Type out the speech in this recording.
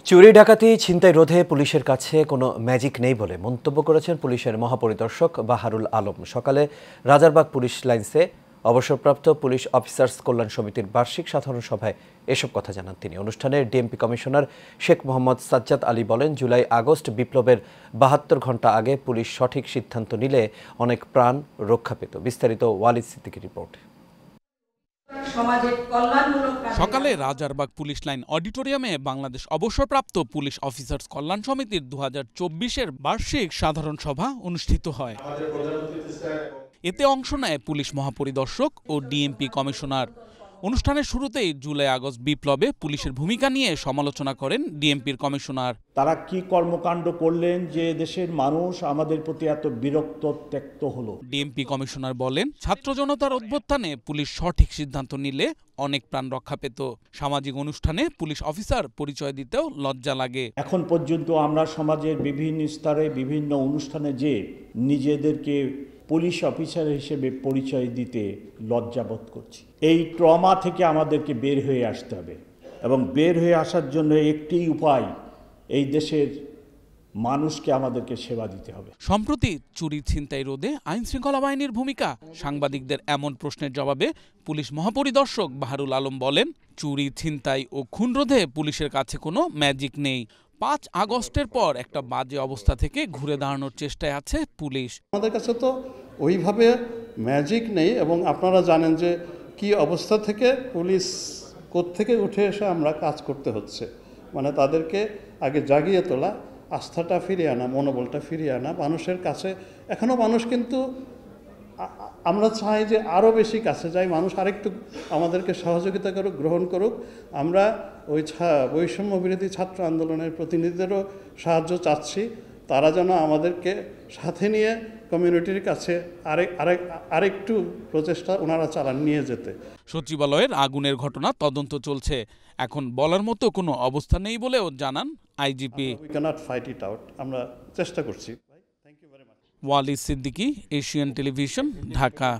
চুরি ডাকাতি ছিনতাই রোধে পুলিশের কাছে কোনো ম্যাজিক নেই বলে মন্তব্য করেছেন পুলিশের মহাপরিদর্শক বাহারুল আলম। সকালে রাজারবাগ পুলিশ লাইন্সে অবসরপ্রাপ্ত পুলিশ অফিসার্স কল্যাণ সমিতির বার্ষিক সাধারণ সভায় এসব কথা জানান তিনি। অনুষ্ঠানে ডিএমপি কমিশনার শেখ মোহাম্মদ সাজ্জাদ আলী বলেন, জুলাই আগস্ট বিপ্লবের ৭২ ঘণ্টা আগে পুলিশ সঠিক সিদ্ধান্ত নিলে অনেক প্রাণ রক্ষা পেত। বিস্তারিত ওয়ালিদ সিদ্দিকীর রিপোর্ট। সকালে রাজারবাগ পুলিশ লাইন অডিটোরিয়ামে বাংলাদেশ অবসরপ্রাপ্ত পুলিশ অফিসার্স কল্যাণ সমিতির ২০২৪-এর বার্ষিক সাধারণ সভা অনুষ্ঠিত হয়। এতে অংশ নেয় পুলিশ মহাপরিদর্শক ও ডিএমপি কমিশনার। অনুষ্ঠানের শুরুতেই জুলাই আগস্ট বিপ্লবে পুলিশের ভূমিকা নিয়ে সমালোচনা করেন ডিএমপির কমিশনার। তারা কি কর্মকাণ্ড করলেন যে দেশের মানুষ আমাদের প্রতি এত বিরক্ত ত্যক্ত হলো। ডিএমপি কমিশনার বলেন, ছাত্র জনতার অভ্যুত্থানে পুলিশ সঠিক সিদ্ধান্ত নিলে অনেক প্রাণ রক্ষা পেত। সামাজিক অনুষ্ঠানে পুলিশ অফিসার পরিচয় দিতেও লজ্জা লাগে। এখন পর্যন্ত আমরা সমাজের বিভিন্ন স্তরে বিভিন্ন অনুষ্ঠানে যে নিজেদেরকে পুলিশ অফিসার হিসেবে পরিচয় দিতে লজ্জাবোধ করছি। এই ট্রমা থেকে আমাদেরকে বের হয়ে আসতে হবে এবং বের হয়ে আসার জন্য একটি উপায়, এই দেশের মানুষকে আমাদেরকে সেবা দিতে হবে। সম্প্রতি চুরি ছিনতাই রোধে আইন শৃঙ্খলা বাহিনীর ভূমিকা। সাংবাদিকদের এমন প্রশ্নের জবাবে পুলিশ মহাপরিদর্শক বাহারুল আলম বলেন, চুরি ছিনতাই ও খুন রোধে পুলিশের কাছে কোনো ম্যাজিক নেই। ৫ আগস্টের পর একটা বাজে অবস্থা থেকে ঘুরে দাঁড়ানোর চেষ্টায় আছে পুলিশ। আমাদের কাছে তো ওইভাবে ম্যাজিক নেই এবং আপনারা জানেন যে কি অবস্থা থেকে পুলিশ কোত্থেকে উঠে এসে আমরা কাজ করতে হচ্ছে। মানে তাদেরকে আগে জাগিয়ে তোলা, আস্থাটা ফিরিয়ে আনা, মনোবলটা ফিরিয়ে আনা মানুষের কাছে। এখনও মানুষ কিন্তু আমরা চাই যে আরও বেশি কাছে যাই, মানুষ আরেকটু আমাদেরকে সহযোগিতা করুক, গ্রহণ করুক। আমরা ওই বৈষম্য বিরোধী ছাত্র আন্দোলনের প্রতিনিধিদেরও সাহায্য চাচ্ছি, তারা যেন আমাদেরকে সাথে নিয়ে কমিউনিটির কাছে আরেকটু প্রচেষ্টা ওনারা চালান নিয়ে যেতে। সচিবালয়ের আগুনের ঘটনা তদন্ত চলছে, এখন বলার মতো কোনো অবস্থা নেই বলেও জানান IGP. We cannot fight it out, আমরা চেষ্টা করছি। Walid Siddiqui, Asian Television, Dhaka.